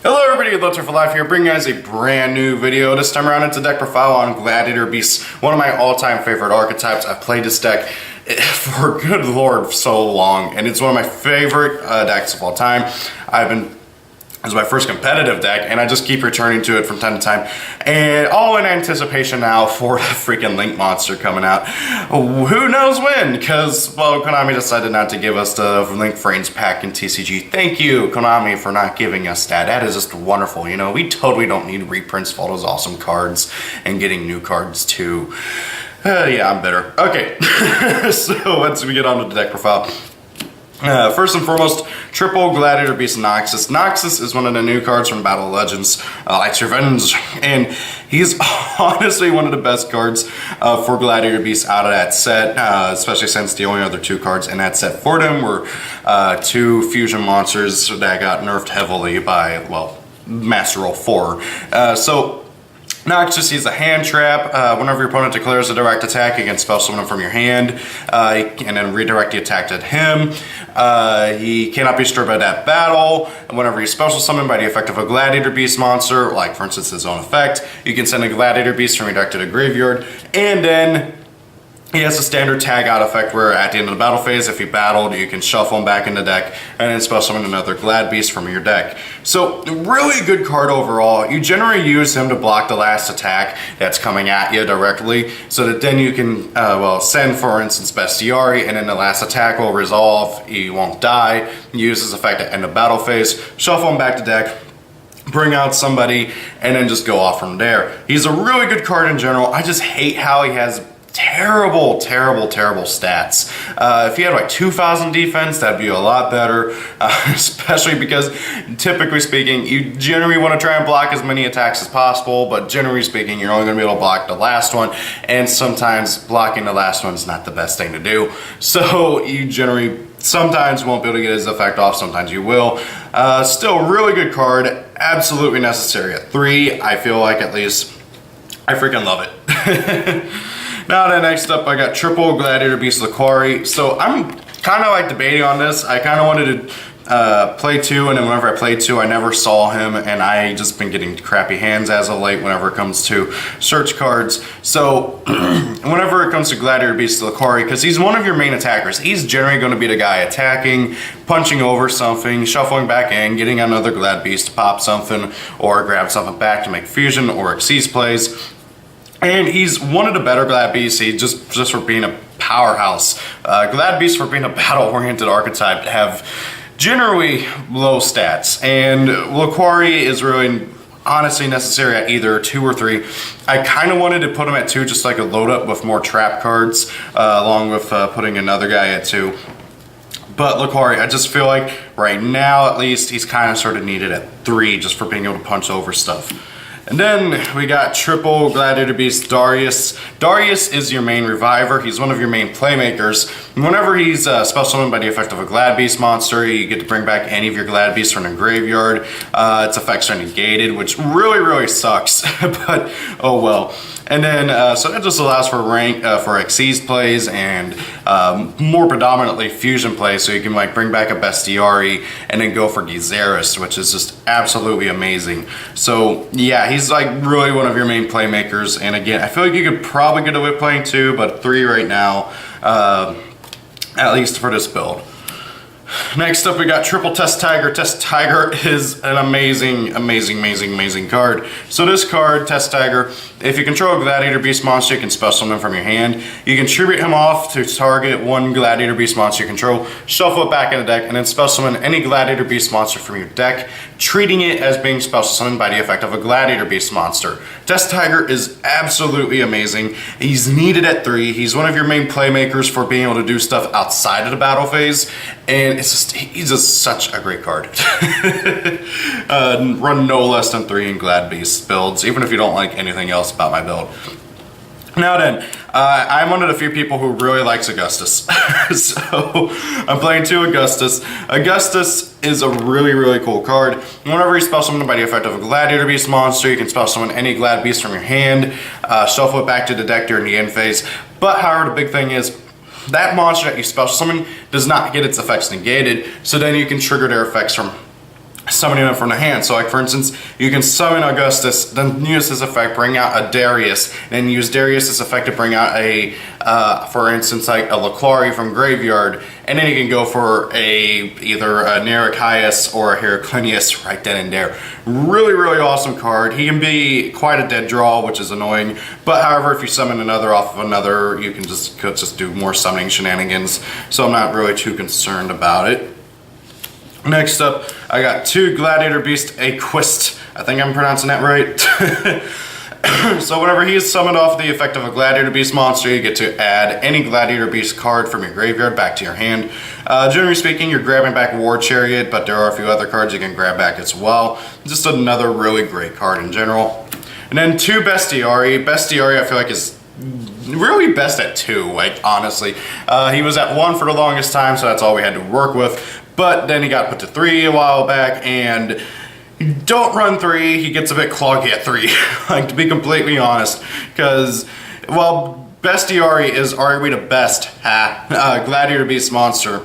Hello everybody, Gladiator for Life here, bringing you guys a brand new video. This time around it's a deck profile on Gladiator Beast, one of my all-time favorite archetypes. I've played this deck for, good lord, so long, and it's one of my favorite decks of all time. It's my first competitive deck, and I just keep returning to it from time to time. And all in anticipation now for the freaking Link monster coming out. Who knows when? Because, well, Konami decided not to give us the Link Frames pack in TCG. Thank you, Konami, for not giving us that. That is just wonderful. You know, we totally don't need reprints of all those awesome cards and getting new cards too. Yeah, I'm bitter. Okay, so let's get on to the deck profile. First and foremost, triple Gladiator Beast Noxus. Noxus is one of the new cards from Battle of Legends, Light's Revenge, and he's honestly one of the best cards for Gladiator Beast out of that set, especially since the only other two cards in that set for them were two fusion monsters that got nerfed heavily by, well, Master Roll 4. Noxus, he's a hand trap. Whenever your opponent declares a direct attack, you can spell summon from your hand and then redirect the attack at him. He cannot be disturbed by that battle. Whenever you special summon by the effect of a Gladiator Beast monster, like for instance his own effect, you can send a Gladiator Beast from your deck to the graveyard, and then he has a standard tag out effect where at the end of the battle phase, if he battled, you can shuffle him back in the deck and then special summon another Glad Beast from your deck. So, really good card overall. You generally use him to block the last attack that's coming at you directly, so that then you can, send, for instance, Bestiari, and then the last attack will resolve, he won't die, use his effect to end the battle phase, shuffle him back to deck, bring out somebody, and then just go off from there. He's a really good card in general. I just hate how he has terrible stats. If he had like 2,000 defense, that'd be a lot better, especially because typically speaking, you generally want to try and block as many attacks as possible, but generally speaking, you're only going to be able to block the last one, and sometimes blocking the last one is not the best thing to do. So you generally sometimes won't be able to get his effect off, sometimes you will. Still, really good card, absolutely necessary at 3, I feel like, at least. I freaking love it. Now then, next up I got triple Gladiator Beast Laquari. So I'm kind of like debating on this. I kind of wanted to play 2, and then whenever I played 2 I never saw him, and I just been getting crappy hands as of late whenever it comes to search cards. So whenever it comes to Gladiator Beast Laquari, because he's one of your main attackers, he's generally going to be the guy attacking, punching over something, shuffling back in, getting another Glad Beast to pop something or grab something back to make fusion or Xyz plays. And he's one of the better Glad Beasts, just for being a powerhouse. Glad Beasts, for being a battle-oriented archetype, have generally low stats. And Laquari is really honestly necessary at either 2 or 3. I kind of wanted to put him at 2, just like a load up with more trap cards, along with putting another guy at 2. But Laquari, I just feel like right now, at least, he's kind of sort of needed at 3, just for being able to punch over stuff. And then we got triple Gladiator Beast Darius. Darius is your main reviver. He's one of your main playmakers. Whenever he's special summoned by the effect of a Glad Beast monster, you get to bring back any of your Glad Beasts from the graveyard. Its effects are negated, which really sucks, but oh well. And then, so that just allows for Xyz plays and more predominantly fusion plays, so you can like bring back a Bestiari and then go for Gyzarus, which is just absolutely amazing. So yeah, he's like really one of your main playmakers, and again, I feel like you could probably get away with playing 2, but 3 right now, at least for this build. Next up we got triple Test Tiger. Test Tiger is an amazing card. So this card, Test Tiger, if you control a Gladiator Beast monster, you can special summon from your hand. You can tribute him off to target one Gladiator Beast monster you control, shuffle it back in the deck, and then special summon any Gladiator Beast monster from your deck, treating it as being special summoned by the effect of a Gladiator Beast monster. Test Tiger is absolutely amazing. He's needed at 3. He's one of your main playmakers for being able to do stuff outside of the battle phase, and he's just such a great card. Run no less than 3 in Glad Beast builds, even if you don't like anything else about my build. Now then, I'm one of the few people who really likes Augustus. So I'm playing 2 Augustus. Augustus is a really cool card. Whenever you special summon by the effect of a Gladiator Beast monster, you can special summon any Glad Beast from your hand, shuffle it back to the deck during the end phase. But however, the big thing is, that monster that you special summon does not get its effects negated, so then you can trigger their effects from summoning them from the hand. So like for instance, you can summon Augustus, then use his effect, bring out a Darius, then use Darius' effect to bring out a, for instance, like a Laclari from Graveyard, and then you can go for either a Nerachias or a Heraclinius right then and there. Really, really awesome card. He can be quite a dead draw, which is annoying, but however, if you summon another off of another, you can just do more summoning shenanigans, so I'm not really too concerned about it. Next up, I got 2 Gladiator Beast Aquist. I think I'm pronouncing that right. So whenever he is summoned off the effect of a Gladiator Beast monster, you get to add any Gladiator Beast card from your graveyard back to your hand. Generally speaking, you're grabbing back War Chariot, but there are a few other cards you can grab back as well. Just another really great card in general. And then 2 Bestiari. Bestiari I feel like is really best at 2, like honestly. He was at 1 for the longest time, so that's all we had to work with. But then he got put to 3 a while back, and don't run 3, he gets a bit cloggy at 3, like to be completely honest, because, well, Bestiari is arguably the best Gladiator Beast monster.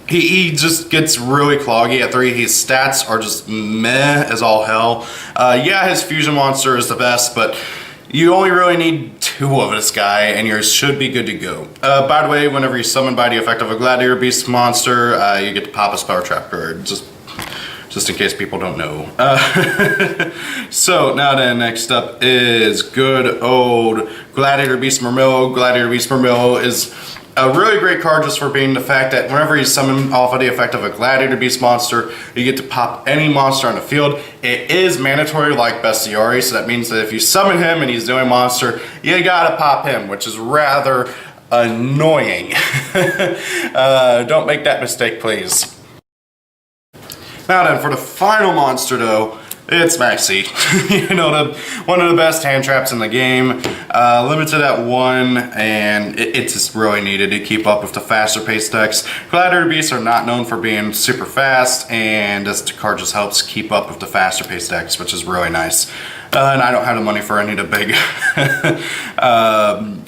He just gets really cloggy at 3, his stats are just meh as all hell. Yeah, his fusion monster is the best, but you only really need 2 of this guy, and yours should be good to go. By the way, whenever you summon by the effect of a Gladiator Beast monster, you get to pop a Spell Trap card, just in case people don't know. So now then, next up is good old Gladiator Beast Murmillo. Gladiator Beast Murmillo is a really great card just for being the fact that whenever you summon off of the effect of a Gladiator Beast monster, you get to pop any monster on the field. It is mandatory like Bestiari, so that means that if you summon him and he's doing monster, you gotta pop him, which is rather annoying. Don't make that mistake, please. Now then, for the final monster though, it's Maxi. You know, one of the best hand traps in the game. Limited at 1, and it's just really needed to keep up with the faster paced decks. Gladiator Beasts are not known for being super fast, and this card just helps keep up with the faster paced decks, which is really nice. And I don't have the money for any of the big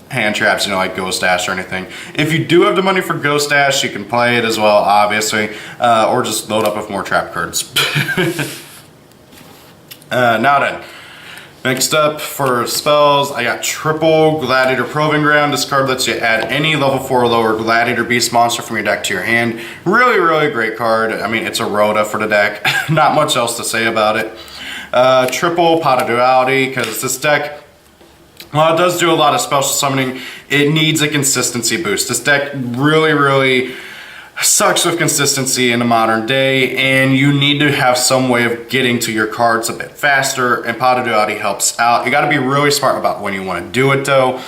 hand traps, you know, like Ghost Dash or anything. If you do have the money for Ghost Dash, you can play it as well, obviously, or just load up with more trap cards. Now then, next up for spells, I got triple Gladiator Proving Ground. This card lets you add any level 4 or lower Gladiator Beast monster from your deck to your hand. Really, really great card. I mean, it's a Rhoda for the deck. Not much else to say about it. Triple Pot of Duality, because this deck, while it does do a lot of special summoning, it needs a consistency boost. This deck really, really sucks with consistency in the modern day, and you need to have some way of getting to your cards a bit faster, and Pot of Duality helps out. You got to be really smart about when you want to do it though,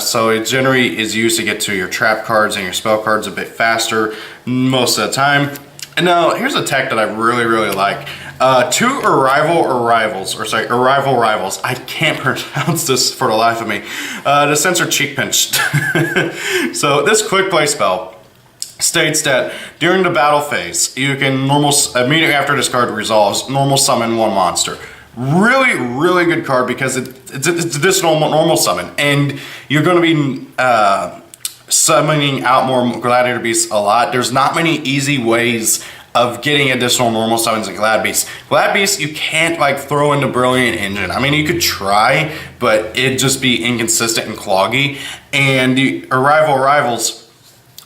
so it generally is used to get to your trap cards and your spell cards a bit faster most of the time. And now here's a tech that I really, really like. 2 Arrival Rivals. I can't pronounce this for the life of me. The Censor Cheek Pinch. So this quick play spell states that during the battle phase, you can immediately after this card resolves, normal summon 1 monster. Really, really good card because it's additional normal summon, and you're going to be summoning out more Gladiator Beasts a lot. There's not many easy ways of getting additional normal summons in Glad Beasts. Glad Beasts, you can't like throw in the Brilliant Engine. I mean, you could try, but it'd just be inconsistent and cloggy. And the Arrival Rivals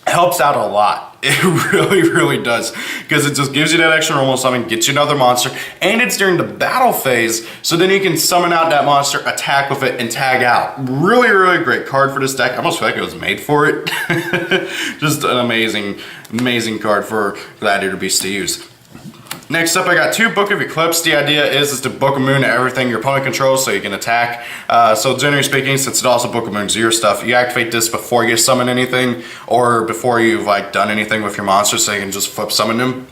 helps out a lot. It really, really does, because it just gives you that extra normal summon, gets you another monster, and it's during the battle phase, so then you can summon out that monster, attack with it, and tag out. Really, really great card for this deck. I almost feel like it was made for it. Just an amazing, amazing card for Gladiator Beasts to use. Next up, I got 2 Book of Eclipse. The idea is to Book of Moon to everything your opponent controls so you can attack. So generally speaking, since it also Book of Moons your stuff, you activate this before you summon anything or before you've like done anything with your monsters, so you can just flip summon them.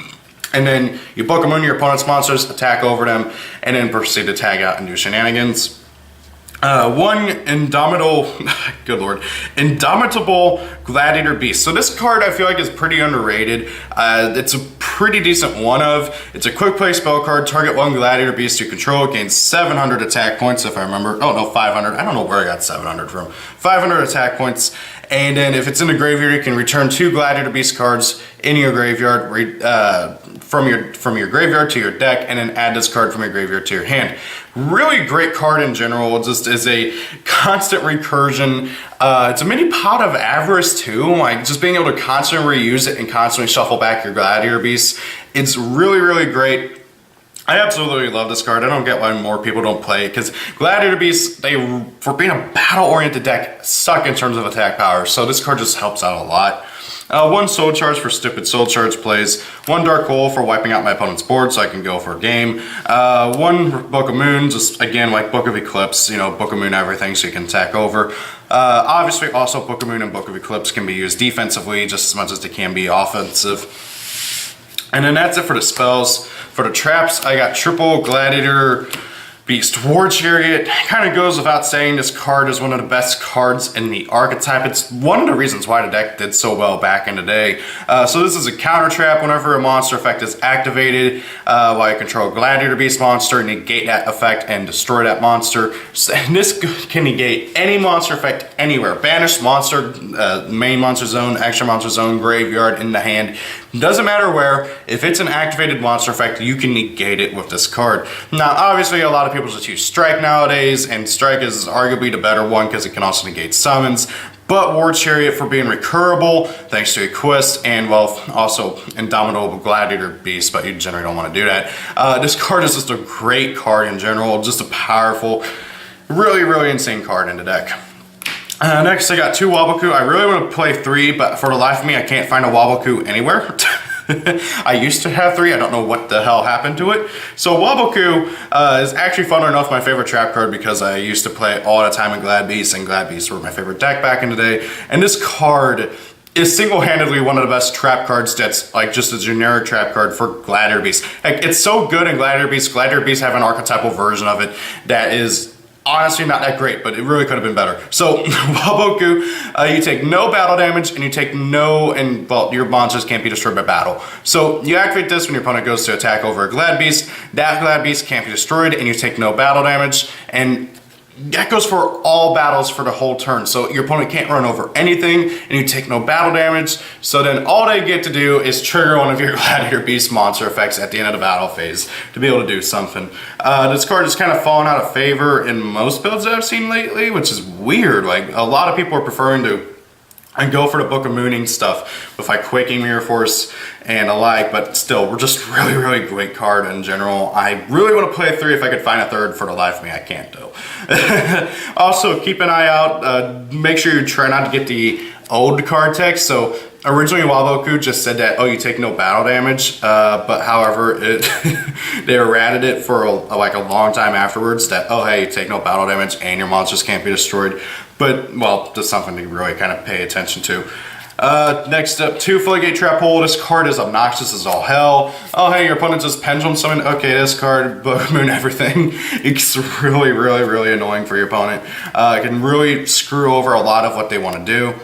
And then you Book of Moon your opponent's monsters, attack over them, and then proceed to tag out and do shenanigans. 1 Indomitable, good lord, Indomitable Gladiator Beast. So this card I feel like is pretty underrated. It's a pretty decent one of. It's a quick play spell card. Target 1 Gladiator Beast you control, gains 700 attack points if I remember. Oh no, 500. I don't know where I got 700 from. 500 attack points. And then if it's in the graveyard, you can return 2 Gladiator Beast cards in your graveyard from your graveyard to your deck, and then add this card from your graveyard to your hand. Really great card in general. It just is a constant recursion. It's a mini pot of avarice too, like just being able to constantly reuse it and constantly shuffle back your Gladiator Beasts. It's really, really great. I absolutely love this card. I don't get why more people don't play it, because Gladiator Beasts, for being a battle-oriented deck, suck in terms of attack power, so this card just helps out a lot. 1 Soul Charge for stupid Soul Charge plays, 1 Dark Hole for wiping out my opponent's board so I can go for a game, 1 Book of Moon, just again like Book of Eclipse, you know, Book of Moon everything so you can attack over. Obviously also Book of Moon and Book of Eclipse can be used defensively just as much as they can be offensive. And then that's it for the spells. For the traps, I got triple Gladiator Beast War Chariot. Kind of goes without saying, this card is one of the best cards in the archetype. It's one of the reasons why the deck did so well back in the day. So this is a counter trap. Whenever a monster effect is activated, while you control a Gladiator Beast monster, negate that effect and destroy that monster. And this can negate any monster effect anywhere. Banished monster, main monster zone, extra monster zone, graveyard, in the hand. Doesn't matter where. If it's an activated monster effect, you can negate it with this card. Now, obviously, a lot of people just use Strike nowadays, and Strike is arguably the better one because it can also negate summons. But War Chariot for being recurable, thanks to a quest, and well, also Indomitable Gladiator Beast, but you generally don't want to do that. This card is just a great card in general, just a powerful, really, really insane card in the deck. Next, I got 2 Waboku. I really want to play 3, but for the life of me, I can't find a Waboku anywhere. I used to have 3. I don't know what the hell happened to it. So Waboku is actually, fun enough, my favorite trap card because I used to play it all the time in Glad Beasts, and Glad Beasts were my favorite deck back in the day. And this card is single-handedly one of the best trap cards that's like just a generic trap card for Gladiator Beasts. Like, it's so good in Gladiator Beasts. Gladiator Beasts have an archetypal version of it that is honestly not that great, but it really could have been better. So Waboku, you take no battle damage, and you take well, your monsters can't be destroyed by battle. So you activate this when your opponent goes to attack over a Glad Beast. That Glad Beast can't be destroyed, and you take no battle damage, and that goes for all battles for the whole turn. So your opponent can't run over anything, and you take no battle damage. So then all they get to do is trigger one of your Gladiator Beast monster effects at the end of the battle phase to be able to do something. This card has kind of fallen out of favor in most builds that I've seen lately, which is weird. Like, a lot of people are preferring to go for the Book of Mooning stuff with like Quaking Mirror Force and alike, but still, we're just really, really great card in general. I really want to play 3 if I could find a 3rd. For the life of me, I can't though. Also, keep an eye out. Make sure you try not to get the old card text. So originally Waboku just said that, oh, you take no battle damage, but however, they errated it for like a long time afterwards that, oh, hey, you take no battle damage and your monsters can't be destroyed. But, well, that's something to really kind of pay attention to. Next up, 2 Floodgate Trap Hole. This card is obnoxious as all hell. Oh, hey, your opponent just Pendulum Summon. Okay, this card, Book of Moon, everything. It's really, really, really annoying for your opponent. It can really screw over a lot of what they want to do,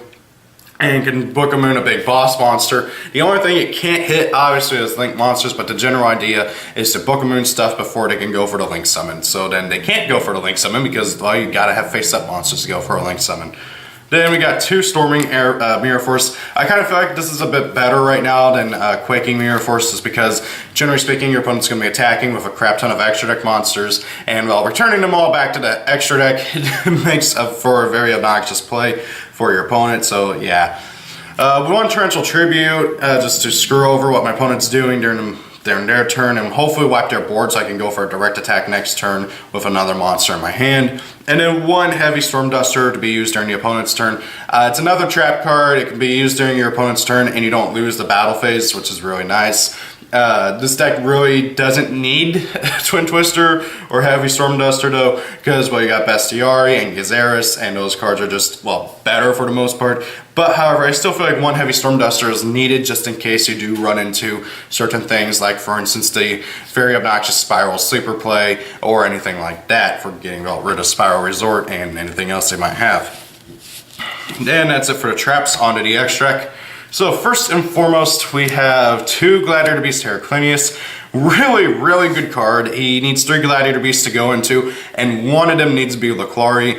and can Book of Moon a big boss monster. The only thing it can't hit, obviously, is Link monsters, but the general idea is to Book of Moon stuff before they can go for the Link Summon. So then they can't go for the Link Summon because, well, you gotta have face-up monsters to go for a Link Summon. Then we got 2 Storming Mirror Force. I kind of feel like this is a bit better right now than Quaking Mirror Force, just because, generally speaking, your opponent's going to be attacking with a crap ton of extra deck monsters, and while returning them all back to the extra deck, it makes for a very obnoxious play for your opponent, so yeah. 1 Torrential Tribute, just to screw over what my opponent's doing during their turn, and hopefully wipe their board so I can go for a direct attack next turn with another monster in my hand. And then 1 Heavy Storm Duster to be used during the opponent's turn. It's another trap card. It can be used during your opponent's turn, and you don't lose the battle phase, which is really nice. This deck really doesn't need Twin Twister or Heavy Storm Duster though, because, well, you got Bestiari and Gyzarus, and those cards are just, well, better for the most part. But however, I still feel like 1 Heavy Storm Duster is needed just in case you do run into certain things, like for instance the very obnoxious Spiral Sleeper play or anything like that, for getting rid of Spiral Resort and anything else they might have. Then that's it for the traps. Onto the extract. So first and foremost, we have 2 Gladiator Beast Heraclinius. Really, really good card. He needs 3 Gladiator Beasts to go into, and one of them needs to be Laclari.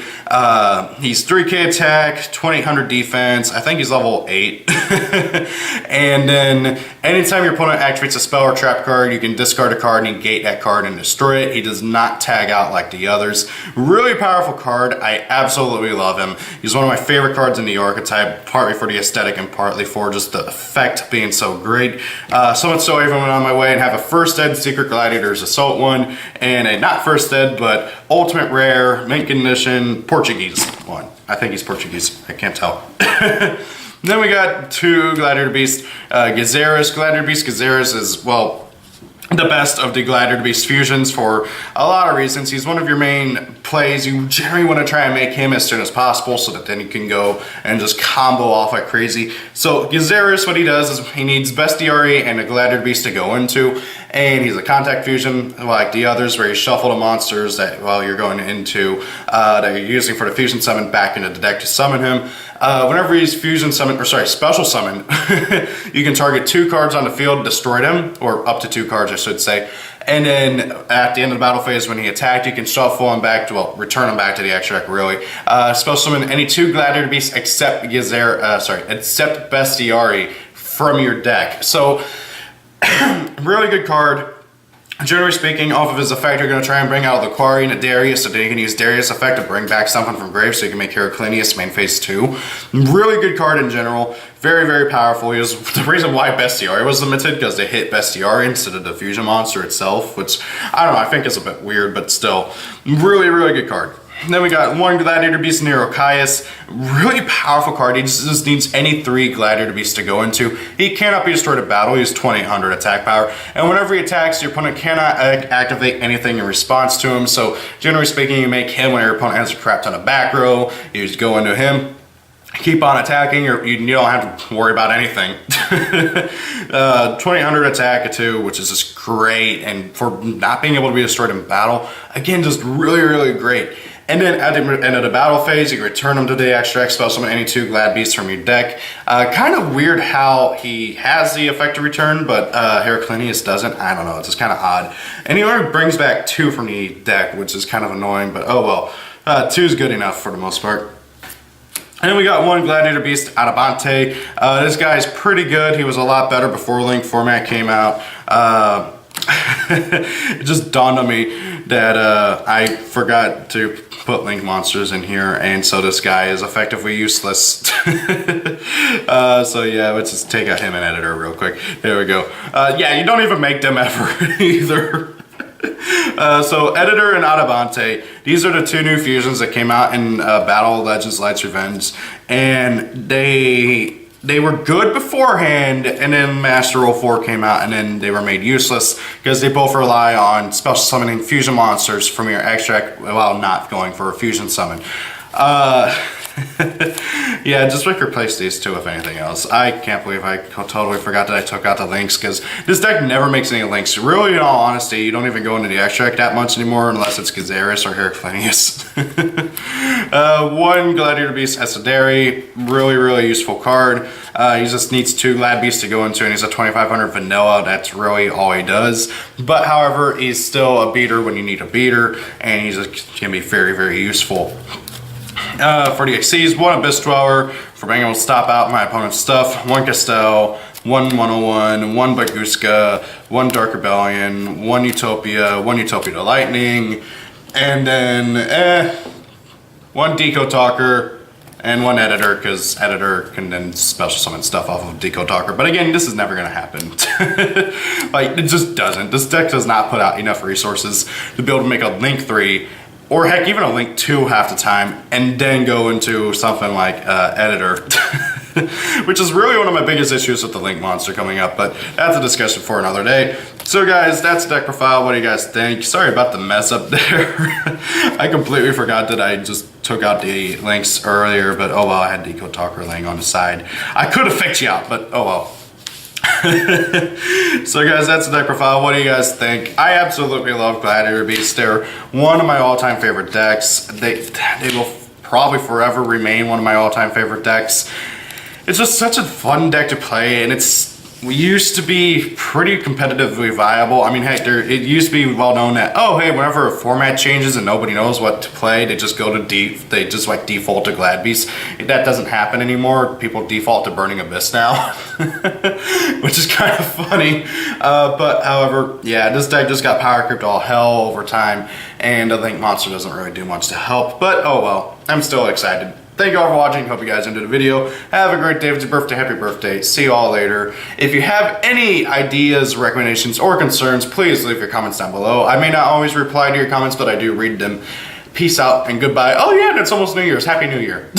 He's 3k attack, 2800 defense. I think he's level 8. And then anytime your opponent activates a spell or trap card, you can discard a card, negate that card, and destroy it. He does not tag out like the others. Really powerful card. I absolutely love him. He's one of my favorite cards in the archetype, partly for the aesthetic and partly for just the effect being so great. So much so I even went on my way and have a first ed Secret Gladiators Assault one, and a not first ed, but ultimate rare, mint condition, Portuguese one. I think he's Portuguese. I can't tell. Then we got 2 Gladiator Beast Gazeras. Gladiator Beast Gazeras is, well, the best of the Gladiator Beast fusions for a lot of reasons. He's one of your main plays. You generally want to try and make him as soon as possible so that then you can go and just combo off like crazy. So Gazeras, what he does is he needs Bestiary and a Gladiator Beast to go into, and he's a contact fusion like the others where you shuffle the monsters that you're going into that you're using for the fusion summon back into the deck to summon him. Whenever he's fusion summon, or sorry, special summon, you can target 2 cards on the field, destroy them, or up to 2 cards I should say, and then at the end of the battle phase when he attacked, you can shuffle him back to, well, return him back to the extra deck really. Special summon any 2 Gladiator Beasts except except Bestiary from your deck. So, really good card. Generally speaking, off of his effect, you're going to try and bring out Laclari and Darius, so then you can use Darius' effect to bring back something from grave, so you can make Heraclinius main phase 2. Really good card in general. Very, very powerful. He was the reason why Bestiary was limited, because they hit Bestiary instead of the fusion monster itself, which, I don't know, I think is a bit weird, but still, really, really good card. Then we got 1 Gladiator Beast, Nero Caius. Really powerful card. He just needs any 3 Gladiator Beasts to go into. He cannot be destroyed at battle. He has 2800 attack power. And whenever he attacks, your opponent cannot activate anything in response to him. So generally speaking, you make him when your opponent has a crap ton of back row. You just go into him. Keep on attacking, or you don't have to worry about anything. 2800 attack too, which is just great. And for not being able to be destroyed in battle, again, just really, really great. And then at the end of the battle phase, you can return them to the extra deck, special summon any 2 Glad Beasts from your deck. Kind of weird how he has the effect to return, but Heraclinius doesn't. I don't know, it's just kind of odd. And he only brings back 2 from the deck, which is kind of annoying, but oh well. 2 is good enough for the most part. And then we got 1 Gladiator Beast, Adabante. This guy's pretty good. He was a lot better before Link format came out. It just dawned on me that I forgot to put Link monsters in here, and so this guy is effectively useless. So yeah, let's just take out him and editor real quick. There we go. Yeah, you don't even make them ever either. So Editor and Adabante, these are the 2 new fusions that came out in Battle of Legends Light's Revenge, and they were good beforehand, and then Master Rule 4 came out, and then they were made useless because they both rely on special summoning fusion monsters from your extract while not going for a fusion summon. Yeah, just replace these 2 if anything else. I can't believe I totally forgot that I took out the links, because this deck never makes any links. Really, in all honesty, you don't even go into the extract that much anymore unless it's Gazeras or Heraclinius. 1 Gladiator Beast, Esadari. Really, really useful card. He just needs 2 Glad Beasts to go into, and he's a 2500 vanilla. That's really all he does. But however, he's still a beater when you need a beater, and he just can be very, very useful. For the XCs, 1 Abyss Dweller for being able to stop out my opponent's stuff, 1 Castel, 1 101, 1 Baguska, 1 Dark Rebellion, 1 Utopia, 1 Utopia to Lightning, and then 1 Deco Talker, and 1 Editor, because Editor can then special summon stuff off of Deco Talker. But again, this is never going to happen. Like, it just doesn't. This deck does not put out enough resources to be able to make a Link 3, or heck, even a Link 2 half the time, and then go into something like Editor. Which is really one of my biggest issues with the Link monster coming up, but that's a discussion for another day. So guys, that's the deck profile. What do you guys think? Sorry about the mess up there. I completely forgot that I just took out the links earlier, but oh well, I had Deco Talker laying on the side. I could have fixed you out, but oh well. So guys, that's the deck profile. What do you guys think? I absolutely love Gladiator Beasts. They're one of my all-time favorite decks. They will probably forever remain one of my all-time favorite decks. It's just such a fun deck to play, and it's we used to be pretty competitively viable. I mean, hey, it used to be well known that, oh, hey, whenever a format changes and nobody knows what to play, they just go to they just like default to Glad Beast. That doesn't happen anymore. People default to Burning Abyss now, which is kind of funny. But however, yeah, this deck just got power creeped all hell over time, and I think Monster doesn't really do much to help. But oh well, I'm still excited. Thank you all for watching. Hope you guys enjoyed the video. Have a great day. If it's your birthday, happy birthday. See you all later. If you have any ideas, recommendations, or concerns, please leave your comments down below. I may not always reply to your comments, but I do read them. Peace out and goodbye. Oh yeah, and it's almost New Year's. Happy New Year.